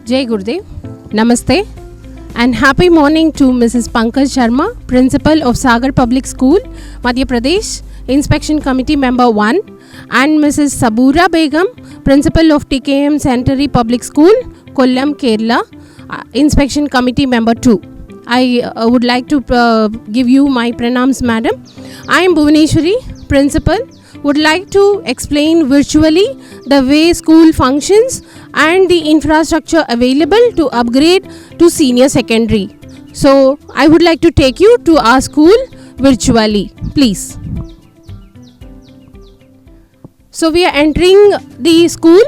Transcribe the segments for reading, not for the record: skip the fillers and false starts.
Jai Gurudev, Namaste, and happy morning to Mrs. Pankaj Sharma, Principal of Sagar Public School, Madhya Pradesh, Inspection Committee Member 1, and Mrs. Sabura Begum, Principal of TKM Centenary Public School, Kollam, Kerala, Inspection Committee Member 2. I would like to give you my pranams, madam. I am Bhuvaneshwari, Principal. Would like to explain virtually the way school functions and the infrastructure available to upgrade to senior secondary. So I would like to take you to our school virtually, please. So we are entering the school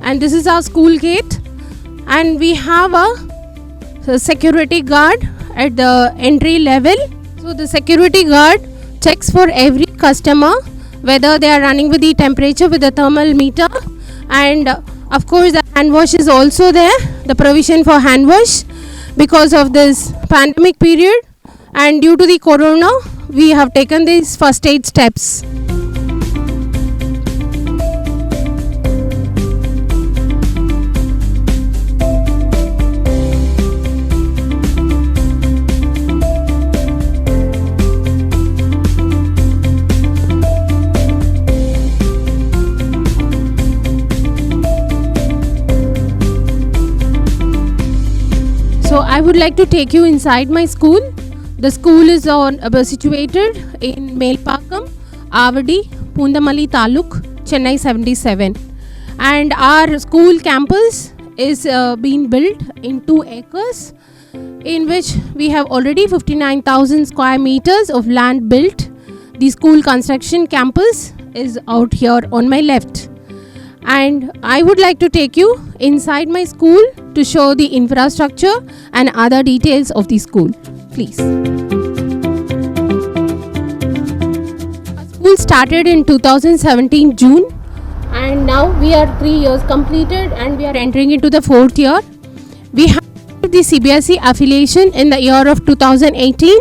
and this is our school gate, and we have a security guard at the entry level. So the security guard checks for every customer whether they are running with the temperature with the thermal meter, and of course the hand wash is also there, the provision for hand wash. Because of this pandemic period and due to the corona, we have taken these first aid steps. So I would like to take you inside my school. The school is situated in Melpakam, Avadi, Pundamalli Taluk, Chennai 77. And our school campus is being built in 2 acres, in which we have already 59,000 square meters of land built. The school construction campus is out here on my left. And I would like to take you inside my school to show the infrastructure and other details of the school. Please. Our school started in 2017 June, and now we are 3 years completed and we are entering into the 4th year. We have the CBSE affiliation in the year of 2018,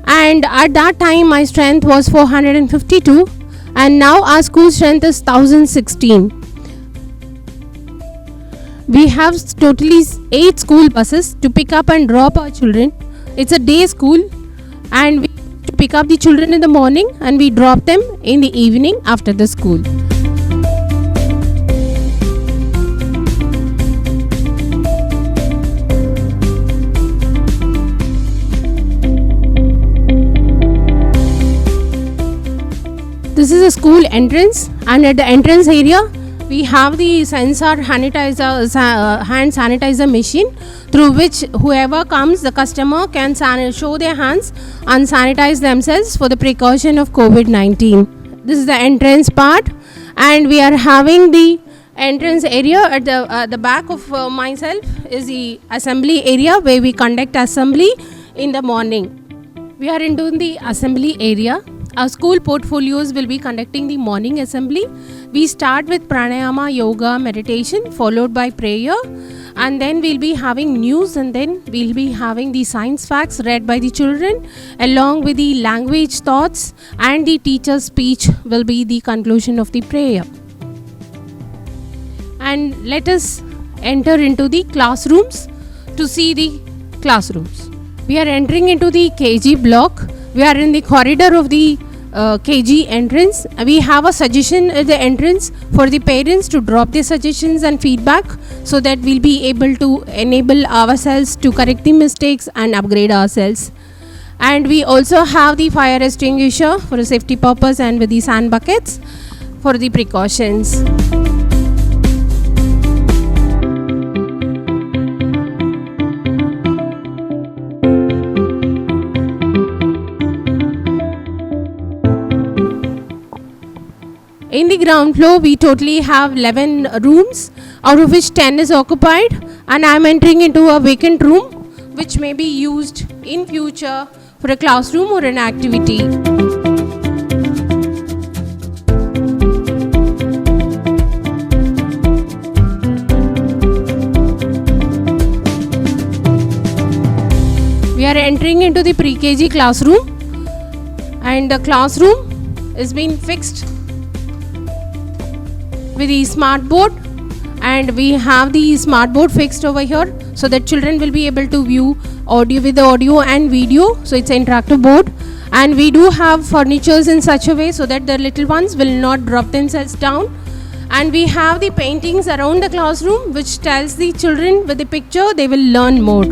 and at that time my strength was 452, and now our school strength is 1016. We have totally 8 school buses to pick up and drop our children. It's a day school, and we pick up the children in the morning and we drop them in the evening after the school. This is a school entrance, and at the entrance area we have the sensor hand sanitizer machine, through which whoever comes, the customer can show their hands and sanitize themselves for the precaution of COVID-19. This is the entrance part, and we are having the entrance area at the back of myself is the assembly area where we conduct assembly in the morning. We are into the assembly area. Our school portfolios will be conducting the morning assembly. We start with pranayama, yoga, meditation, followed by prayer, and then we'll be having news, and then we'll be having the science facts read by the children, along with the language thoughts, and the teacher's speech will be the conclusion of the prayer. And let us enter into the classrooms to see the classrooms. We are entering into the KG block. We are in the corridor of the KG entrance. We have a suggestion at the entrance for the parents to drop their suggestions and feedback so that we'll be able to enable ourselves to correct the mistakes and upgrade ourselves. And we also have the fire extinguisher for a safety purpose and with the sand buckets for the precautions. In the ground floor, we totally have 11 rooms, out of which 10 is occupied, and I am entering into a vacant room which may be used in future for a classroom or an activity. We are entering into the pre-KG classroom, and the classroom is being fixed with the smart board, and we have the smart board fixed over here so that children will be able to view audio with the audio and video. So it's an interactive board, and we do have furnitures in such a way so that the little ones will not drop themselves down. And we have the paintings around the classroom which tells the children with the picture they will learn more.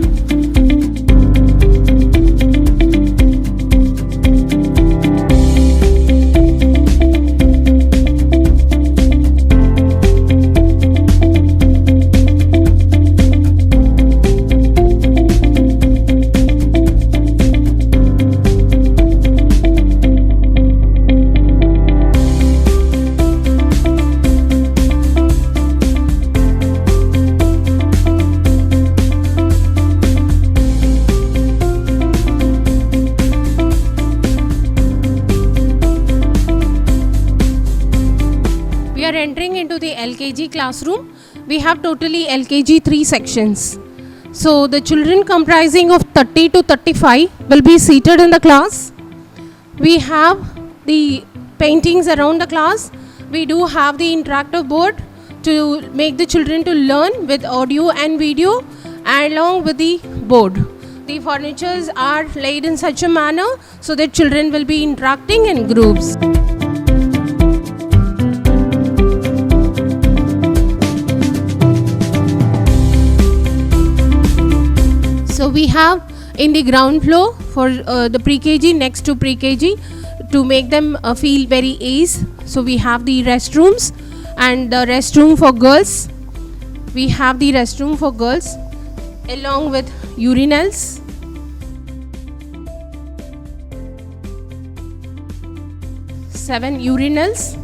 Entering into the LKG classroom, we have totally LKG 3 sections. So the children comprising of 30 to 35 will be seated in the class. We have the paintings around the class. We do have the interactive board to make the children to learn with audio and video along with the board. The furnitures are laid in such a manner so that children will be interacting in groups. So we have in the ground floor for the pre-KG, next to pre-KG, to make them feel very ease. So we have the restrooms and the restroom for girls. We have the restroom for girls along with urinals. Seven urinals,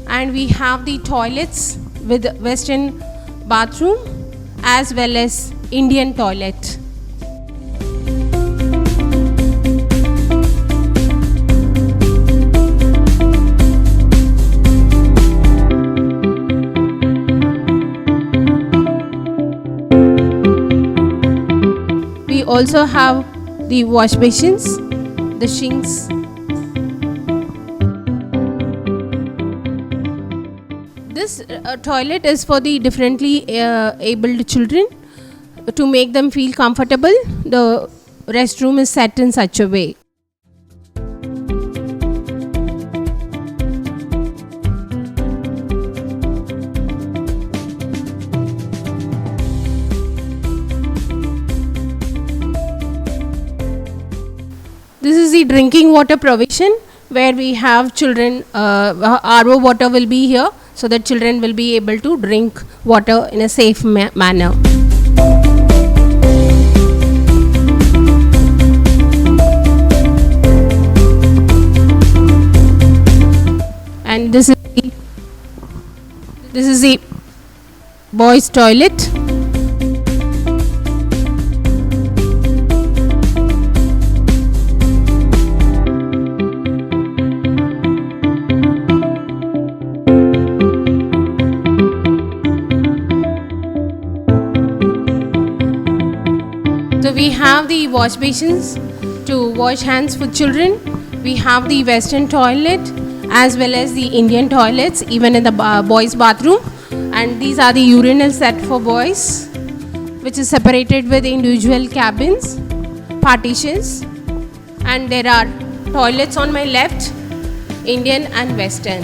and we have the toilets with Western bathroom as well as Indian toilet. We also have the wash basins, the sinks. This toilet is for the differently abled children to make them feel comfortable. The restroom is set in such a way. This is the drinking water provision where we have children, RO water will be here so that children will be able to drink water in a safe manner. And this is the boys' toilet. So we have the wash basins to wash hands for children. We have the Western toilet as well as the Indian toilets even in the boys' bathroom. And these are the urinal set for boys, which is separated with individual cabins, partitions. And there are toilets on my left, Indian and Western.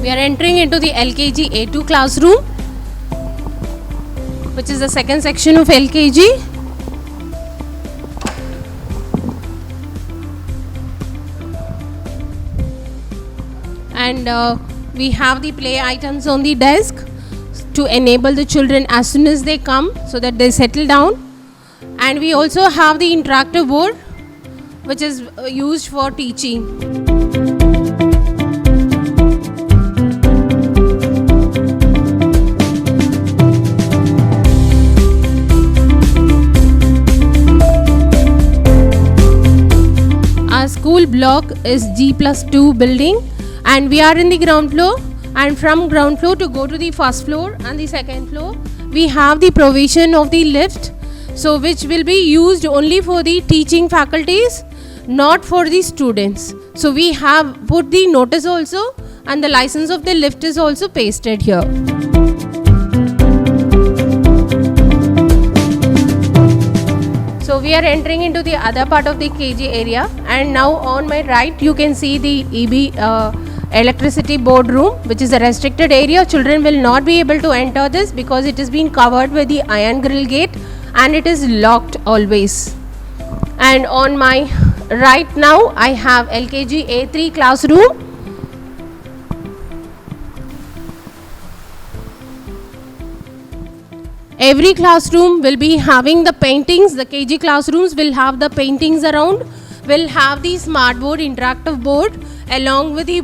We are entering into the LKG A2 classroom, which is the second section of LKG. And we have the play items on the desk to enable the children as soon as they come so that they settle down. And we also have the interactive board, which is used for teaching. Our school block is G+2 building, and we are in the ground floor, and from ground floor to go to the first floor and the second floor we have the provision of the lift, so which will be used only for the teaching faculties, not for the students. So we have put the notice also, and the license of the lift is also pasted here. So we are entering into the other part of the KG area, and now on my right you can see the EB electricity board room, which is a restricted area. Children will not be able to enter this because it is being covered with the iron grill gate and it is locked always. And on my right now I have LKG A3 classroom. Every classroom will be having the paintings. The KG classrooms will have the paintings around, will have the smart board, interactive board along with the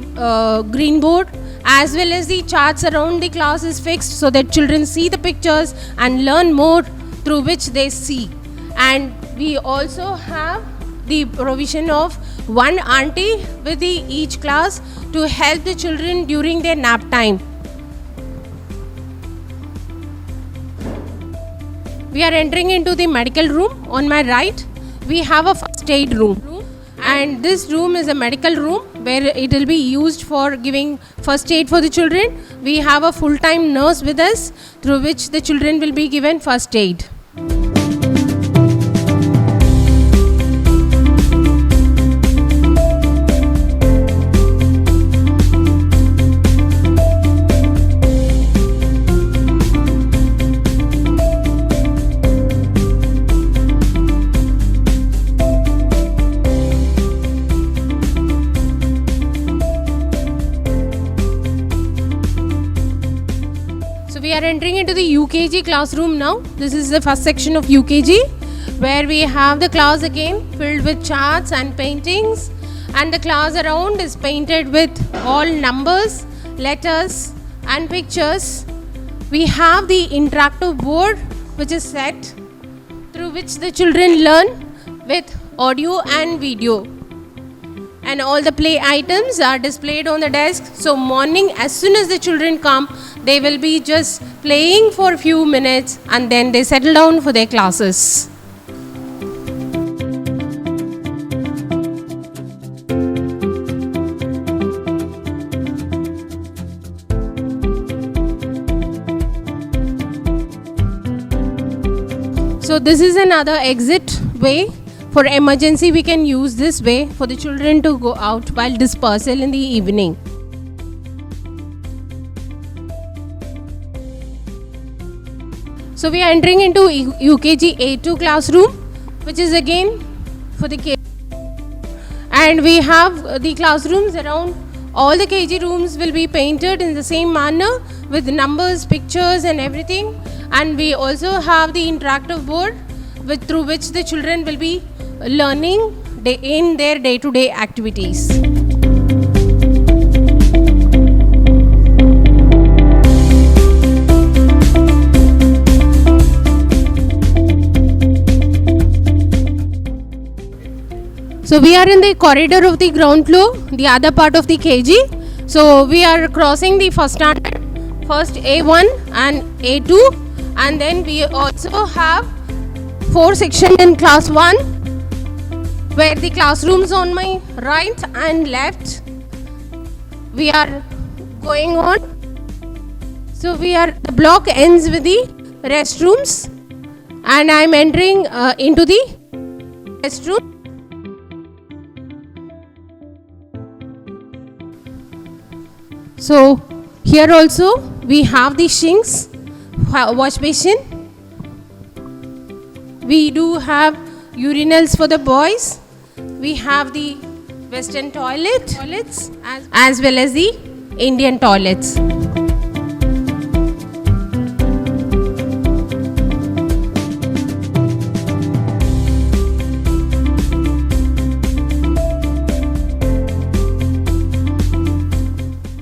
green board, as well as the charts around the class is fixed so that children see the pictures and learn more through which they see. And we also have the provision of one auntie with each class to help the children during their nap time. We are entering into the medical room. On my right, we have a first aid room. And this room is a medical room where it will be used for giving first aid for the children. We have a full-time nurse with us through which the children will be given first aid. We are entering into the UKG classroom now. This is the first section of UKG, where we have the class again filled with charts and paintings, and the class around is painted with all numbers, letters and pictures. We have the interactive board which is set through which the children learn with audio and video. And all the play items are displayed on the desk. So morning, as soon as the children come, they will be just playing for a few minutes and then they settle down for their classes. So this is another exit way. For emergency, we can use this way for the children to go out while dispersal in the evening. So we are entering into UKG A2 classroom, which is again for the kids. And we have the classrooms around. All the KG rooms will be painted in the same manner with numbers, pictures and everything. And we also have the interactive board through which the children will be learning in their day-to-day activities. So we are in the corridor of the ground floor, the other part of the KG. So we are crossing the first standard, first A1 and A2, And then we also have 4 sections in class 1, where the classrooms on my right and left. We are going on. So the block ends with the restrooms, and I am entering into the restroom. So here also we have the sinks, wash basin. We do have urinals for the boys. We have the Western toilets as well as the Indian toilets.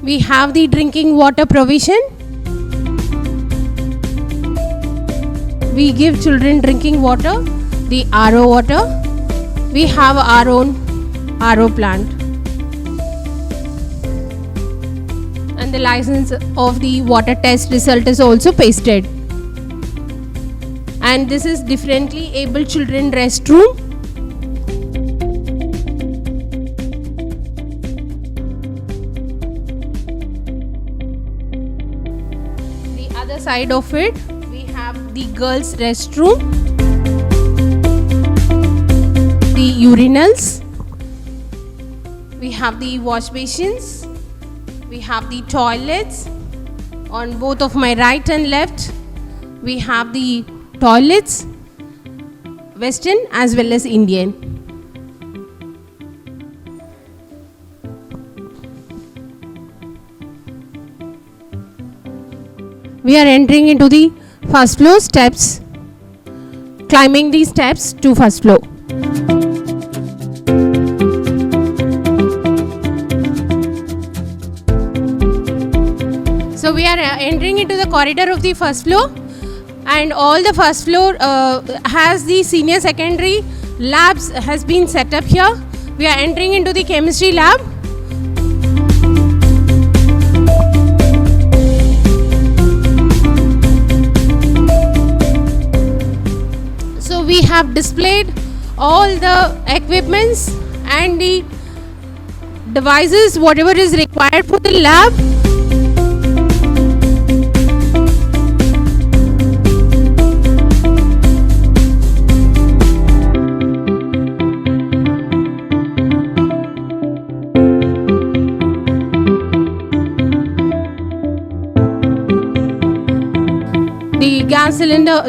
We have the drinking water provision. We give children drinking water, the RO water. We have our own RO plant. And the license of the water test result is also pasted. And this is differently abled children restroom. Other side of it, we have the girls' restroom, the urinals, we have the wash basins, we have the toilets. On both of my right and left, we have the toilets, Western as well as Indian. We are entering into the first floor steps, climbing these steps to first floor. So we are entering into the corridor of the first floor, and all the first floor has the senior secondary labs has been set up here. We are entering into the chemistry lab. We have displayed all the equipments and the devices, whatever is required for the lab.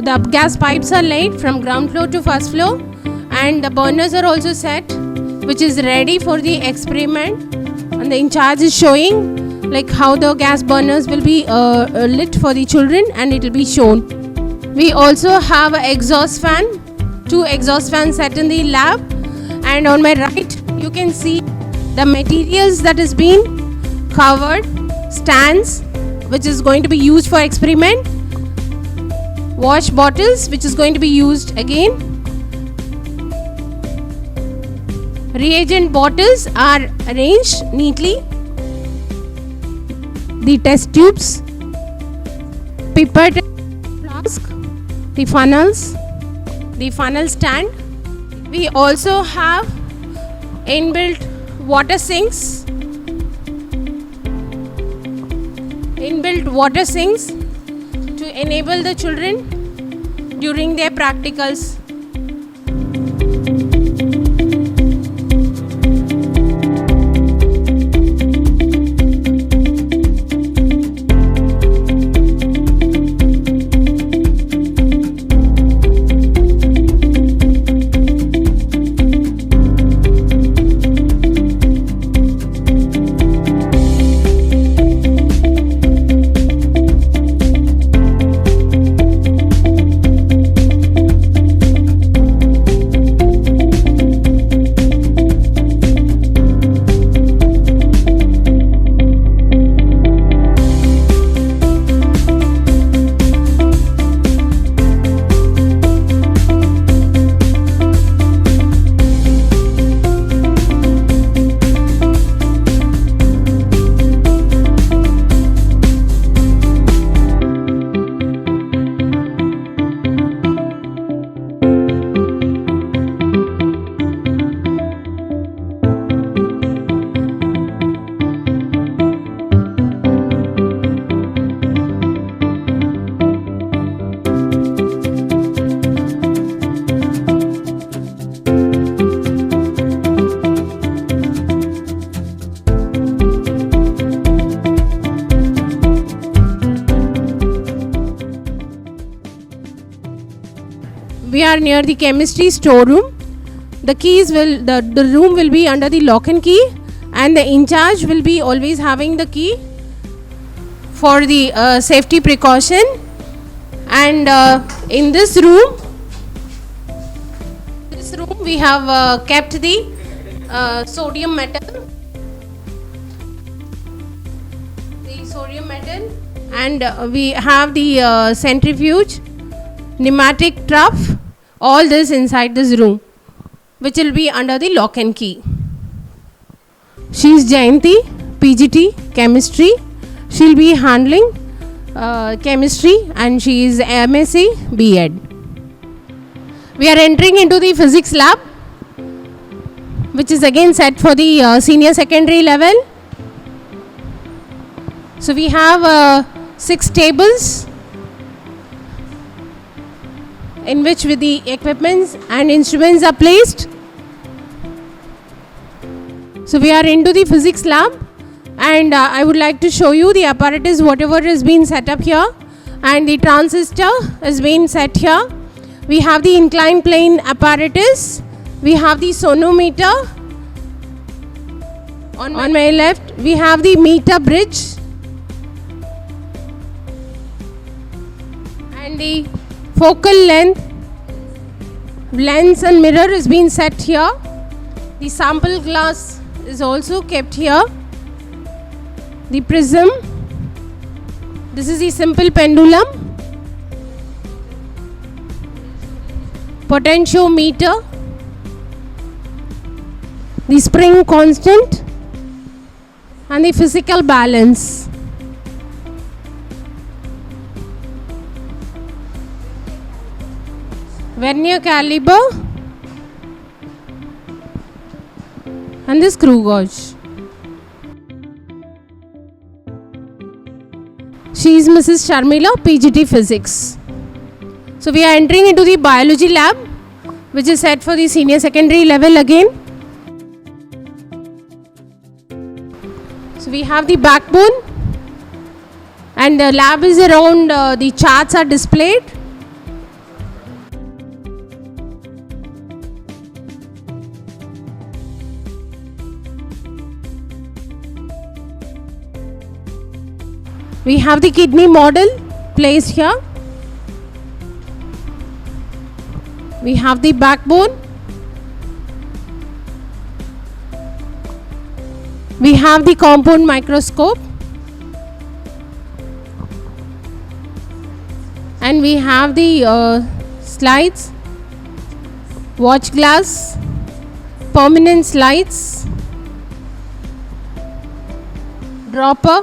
The gas pipes are laid from ground floor to first floor, and the burners are also set, which is ready for the experiment. And the in charge is showing like how the gas burners will be lit for the children, and it will be shown. We also have an exhaust fan, 2 exhaust fans set in the lab, and on my right you can see the materials that is being covered, stands which is going to be used for experiment, wash bottles which is going to be used again. Reagent bottles are arranged neatly. The test tubes, pipette flask, the funnels, the funnel stand. We also have inbuilt water sinks. To enable the children during their practicals. are near the chemistry storeroom. The room will be under the lock and key, and the in charge will be always having the key for the safety precaution. And in this room we have kept the sodium metal, and we have the centrifuge, pneumatic trough, all this inside this room, which will be under the lock and key. She is Jayanti, PGT, chemistry. She will be handling chemistry, and she is MSc B.Ed. We are entering into the physics lab, which is again set for the senior secondary level. So we have 6 tables in which with the equipments and instruments are placed. So we are into the physics lab, and I would like to show you the apparatus whatever is being set up here, and the transistor is being set here. We have the inclined plane apparatus, we have the sonometer on my left, we have the meter bridge, and the focal lens and mirror is being set here. The sample glass is also kept here. The prism, this is the simple pendulum, potentiometer, the spring constant, and the physical balance. Vernier caliper and the screw gauge. She is Mrs. Sharmila, PGT Physics. So we are entering into the biology lab, which is set for the senior secondary level again. So we have the backbone, and the lab is around, the charts are displayed. We have the kidney model placed here. We have the backbone. We have the compound microscope. And we have the slides, watch glass, permanent slides, dropper,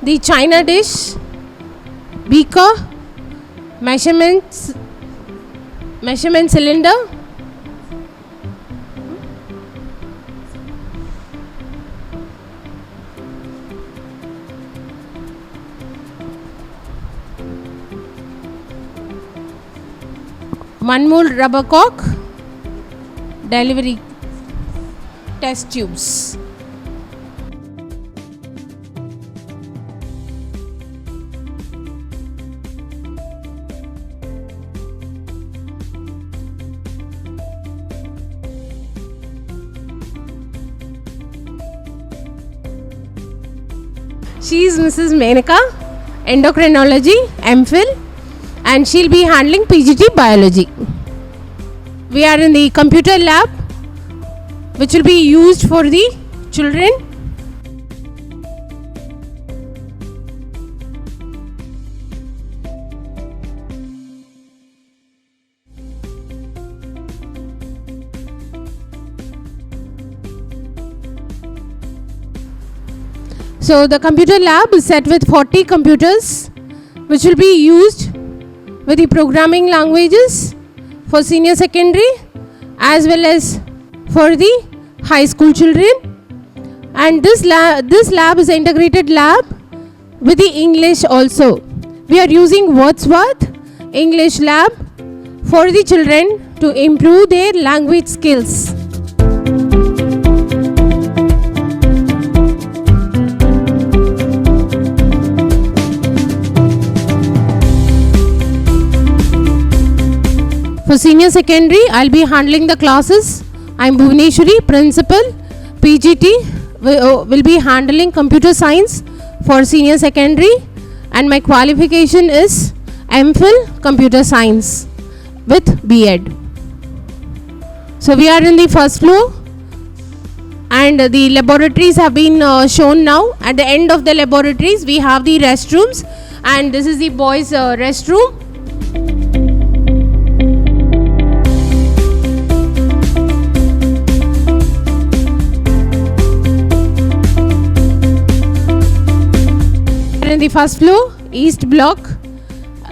the china dish, beaker, measurement cylinder, one more rubber cork, delivery test tubes. She is Mrs. Menaka, endocrinology, MPhil, and she'll be handling PGT biology. We are in the computer lab, which will be used for the children. So the computer lab is set with 40 computers, which will be used with the programming languages for senior secondary as well as for the high school children. And this lab is an integrated lab with the English also. We are using Wordsworth English lab for the children to improve their language skills. For senior secondary, I'll be handling the classes. I'm Bhuvaneshwari, principal. PGT will be handling computer science for senior secondary, and my qualification is MPhil computer science with B.Ed. So we are in the first floor, and the laboratories have been shown now. At the end of the laboratories, we have the restrooms, and this is the boys' restroom. In the first floor, east block,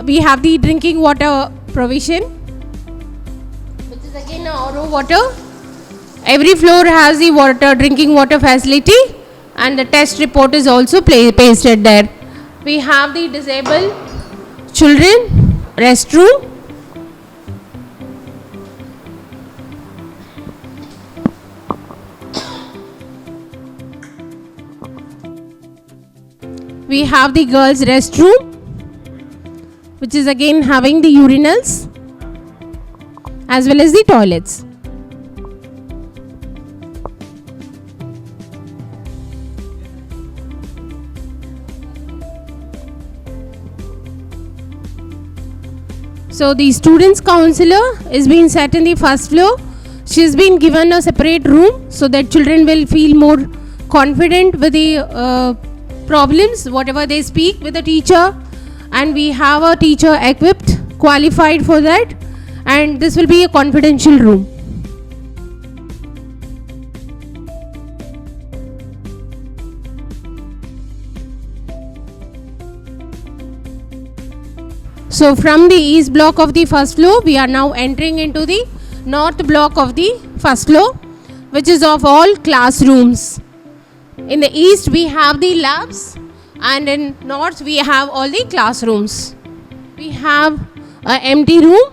we have the drinking water provision, which is again RO water. Every floor has the drinking water facility, and the test report is also pasted there. We have the disabled children restroom. We have the girls' restroom, which is again having the urinals as well as the toilets. So the students' counselor is being set in the first floor. She has been given a separate room so that children will feel more confident with the problems, whatever they speak with the teacher, and we have a teacher equipped, qualified for that, and this will be a confidential room. So from the east block of the first floor, we are now entering into the north block of the first floor, which is of all classrooms. In the east we have the labs, and in north we have all the classrooms. We have an empty room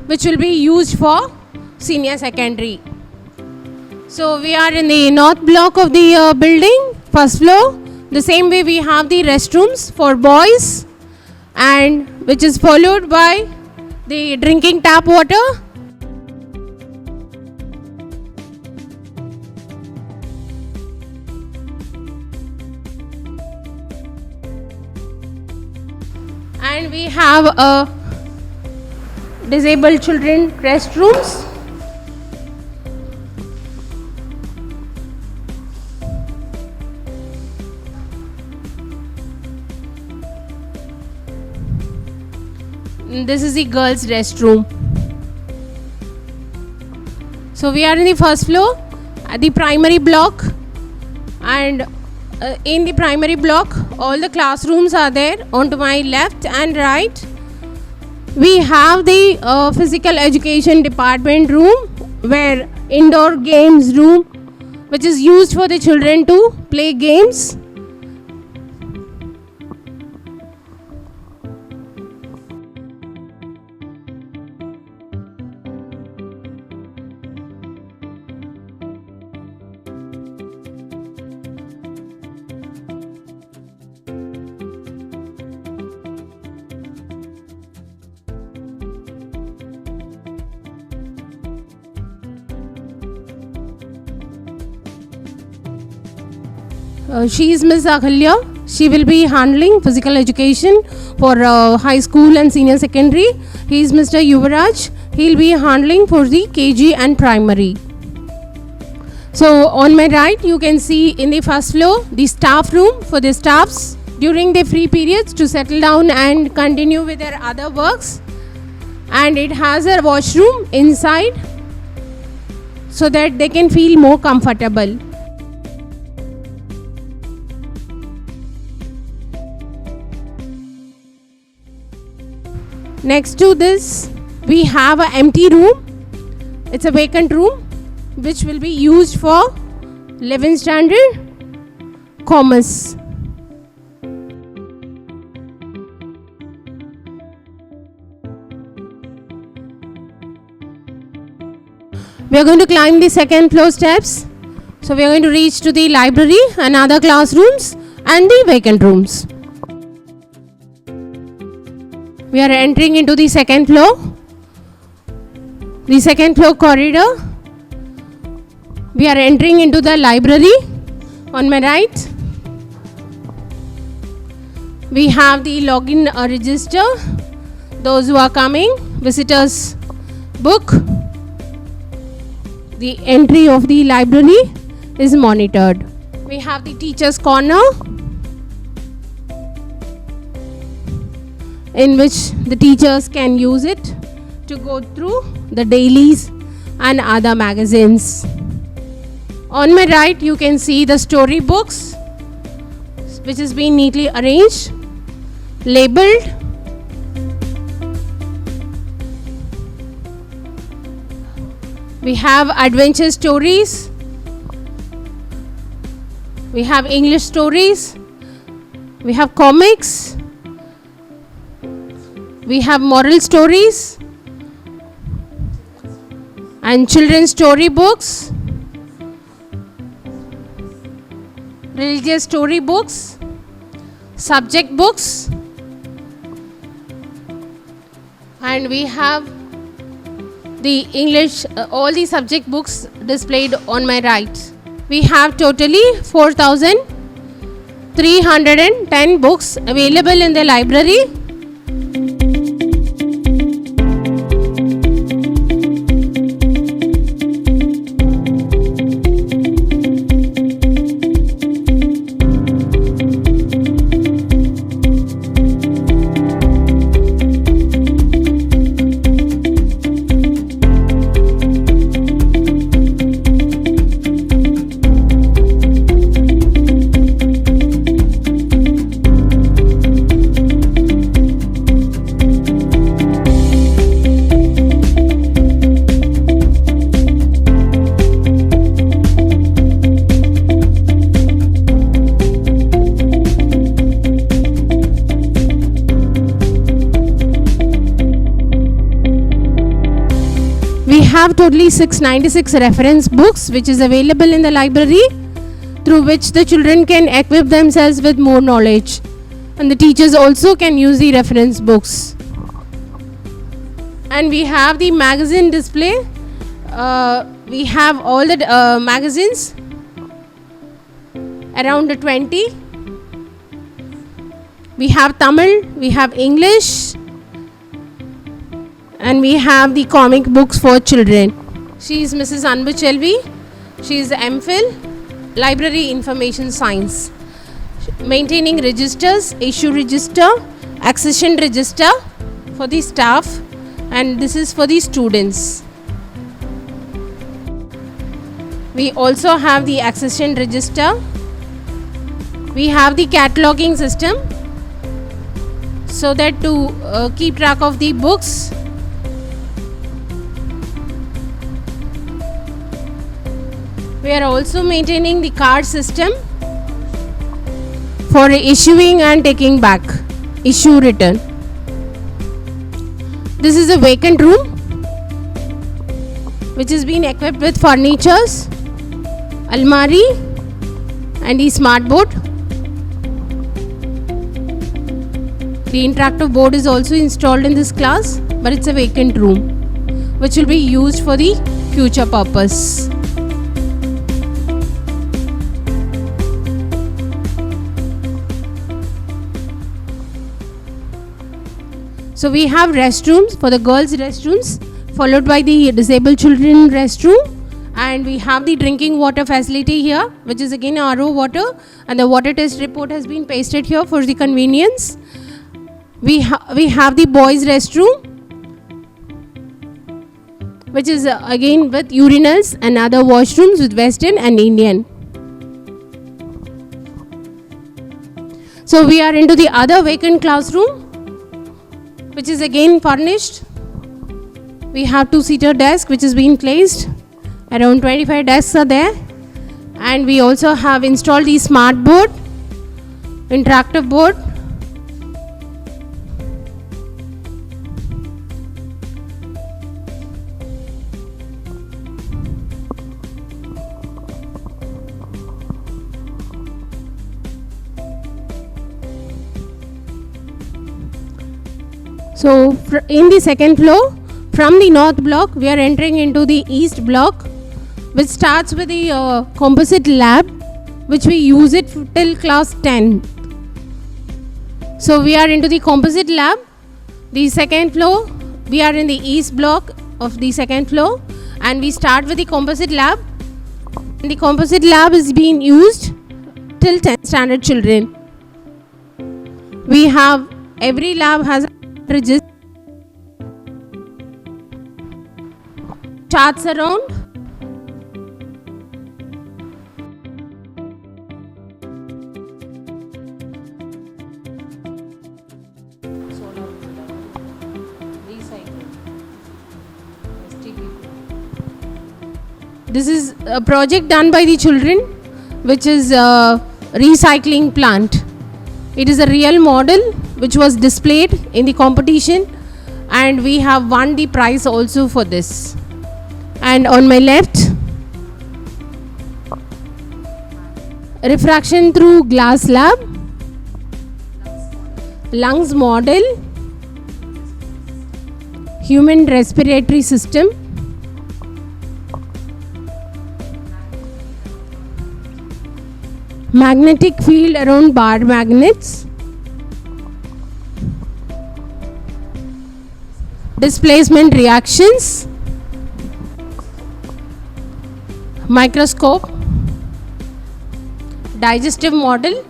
which will be used for senior secondary. So we are in the north block of the building, first floor. The same way we have the restrooms for boys, and which is followed by the drinking tap water. And we have a disabled children restrooms. This is the girls' restroom. So we are in the first floor at the primary block, and in the primary block all the classrooms are there. Onto my left and right we have the physical education department room, where indoor games room, which is used for the children to play games. She is Ms. Ahalya. She will be handling physical education for high school and senior secondary. He is Mr. Yuvaraj. He will be handling for the KG and primary. So on my right you can see in the first floor the staff room for the staffs during their free periods to settle down and continue with their other works. And it has a washroom inside so that they can feel more comfortable. Next to this we have an empty room. It's a vacant room which will be used for 11th standard commerce. We are going to climb the second floor steps. So we are going to reach to the library and other classrooms and the vacant rooms. We are entering into the second floor. The second floor corridor. We are entering into the library. On my right, we have the login register. Those who are coming, visitors book. The entry of the library is monitored. We have the teacher's corner, in which the teachers can use it to go through the dailies and other magazines. On my right, you can see the story books, which has been neatly arranged, labeled. We have adventure stories. We have English stories. We have comics. We have moral stories and children's story books, religious story books, subject books, and we have the English, all the subject books displayed on my right. We have totally 4,310 books available in the library. We have totally 696 reference books which is available in the library, through which the children can equip themselves with more knowledge, and the teachers also can use the reference books. And we have the magazine display. We have all the magazines, around 20. We have Tamil, we have English, and we have the comic books for children. She is Mrs. Anbu Chelvi. She is MPhil, Library Information Science. Maintaining registers, issue register, accession register for the staff, and this is for the students. We also have the accession register. We have the cataloging system, so that to keep track of the books. We are also maintaining the card system for issuing and taking back, issue return. This is a vacant room which has been equipped with furnitures, almari and the smart board. The interactive board is also installed in this class, but it's a vacant room which will be used for the future purpose. So we have restrooms for the girls' restrooms, followed by the disabled children restroom, and we have the drinking water facility here, which is again RO water, and the water test report has been pasted here for the convenience. We have the boys' restroom, which is again with urinals and other washrooms with Western and Indian. So we are into the other vacant classroom, which is again furnished. We have two-seater desk which is being placed. Around 25 desks are there. And we also have installed the smart board, interactive board. So in the second floor, From the north block, we are entering into the east block, which starts with the composite lab, which we use it till class 10. So we are into the composite lab. The second floor, we are in the east block of the second floor, and we start with the composite lab. And the composite lab is being used till 10th standard children. We have, every lab has a register, charts around. This is a project done by the children, which is a recycling plant. It is a real model which was displayed in the competition, and we have won the prize also for this. And on my left, refraction through glass lab, lungs model, human respiratory system, magnetic field around bar magnets, displacement reactions, microscope, digestive model,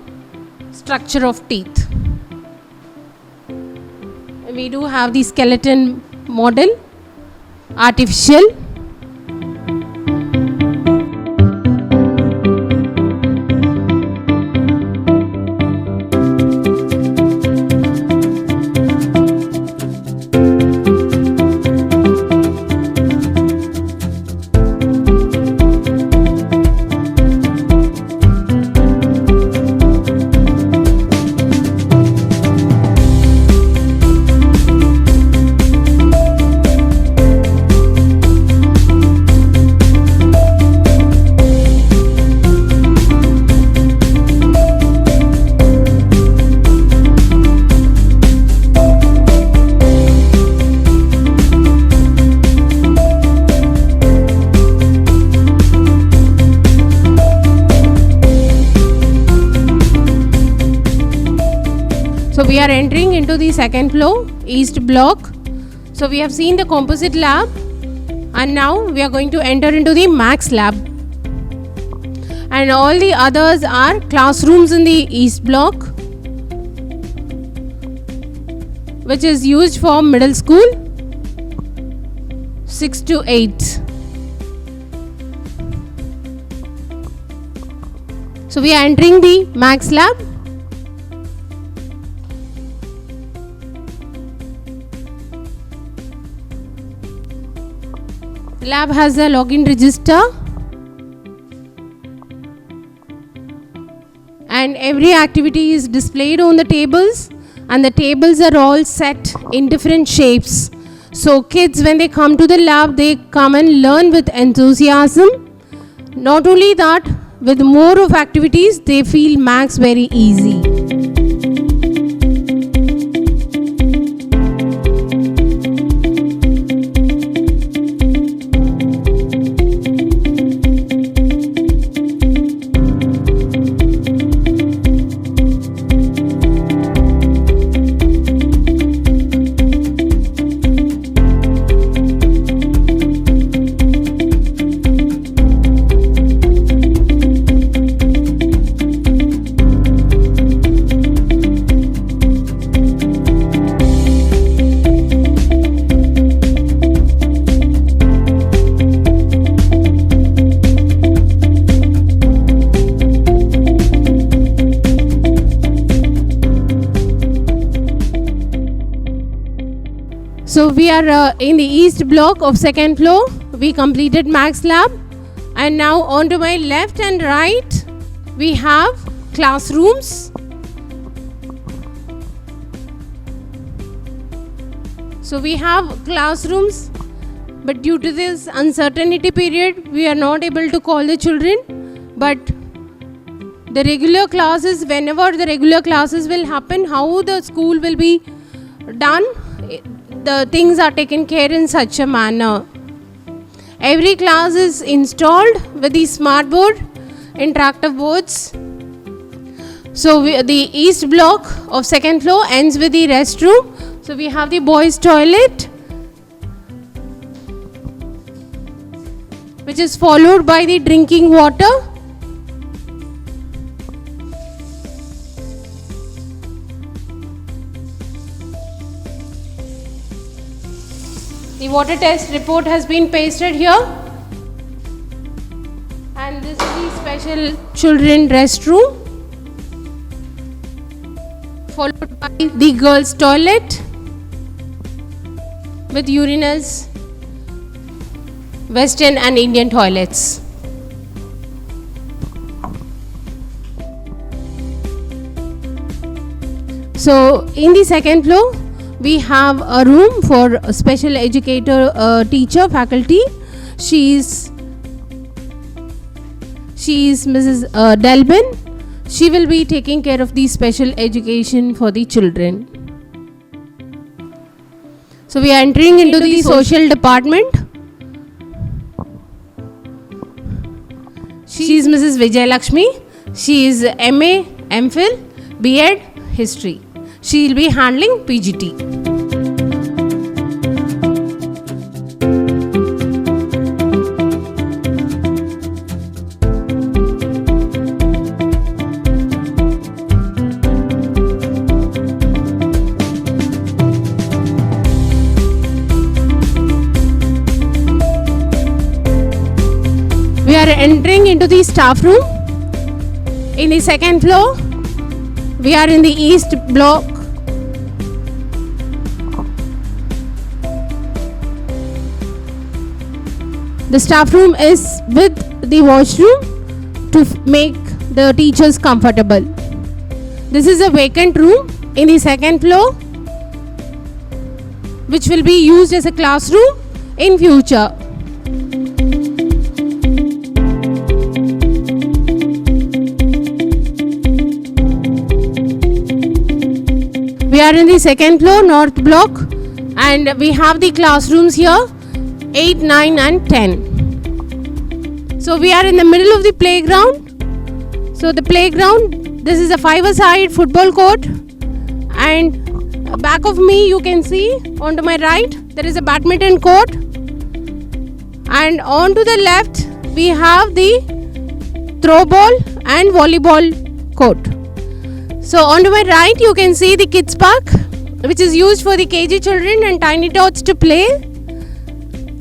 structure of teeth. We do have the skeleton model, artificial. So we are entering into the second floor, east block. So we have seen the composite lab, and now we are going to enter into the max lab. And all the others are classrooms in the east block, which is used for middle school 6 to 8. So we are entering the max lab. Lab has a login register, and every activity is displayed on the tables, and the tables are all set in different shapes. So kids, when they come to the lab, they come and learn with enthusiasm. Not only that, with more of activities, they feel maths very easy. So we are in the east block of second floor. We completed max lab, and now on to my left and right we have classrooms. So we have classrooms, but due to this uncertainty period we are not able to call the children, but the regular classes, whenever the regular classes will happen, how the school will be done, the things are taken care in such a manner. Every class is installed with the smart board, interactive boards. So the east block of second floor ends with the restroom. So we have the boys' toilet, which is followed by the drinking water. The water test report has been pasted here. And this is the special children restroom, followed by the girls' toilet with urinals, Western and Indian toilets. So in the second floor, we have a room for a special educator, teacher, faculty. She is Mrs. Delbin. She will be taking care of the special education for the children. So we are entering into the social department. She is Mrs. Vijay Lakshmi. She is MA, MPhil, B.Ed, History. She will be handling PGT. We are entering into the staff room. In the second floor, we are in the east block. The staff room is with the washroom to make the teachers comfortable. This is a vacant room in the second floor, which will be used as a classroom in future. We are in the second floor, north block, and we have the classrooms here, 8, 9 and 10. So we are in the middle of the playground. So the playground, this is a 5-a-side football court, and back of me you can see on to my right there is a badminton court, and on to the left we have the throw ball and volleyball court. So on to my right you can see the kids park, which is used for the KG children and tiny tots to play.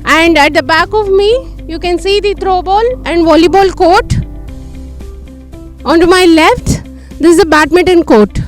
And at the back of me you can see the throw ball and volleyball court. On to my left, this is a badminton court.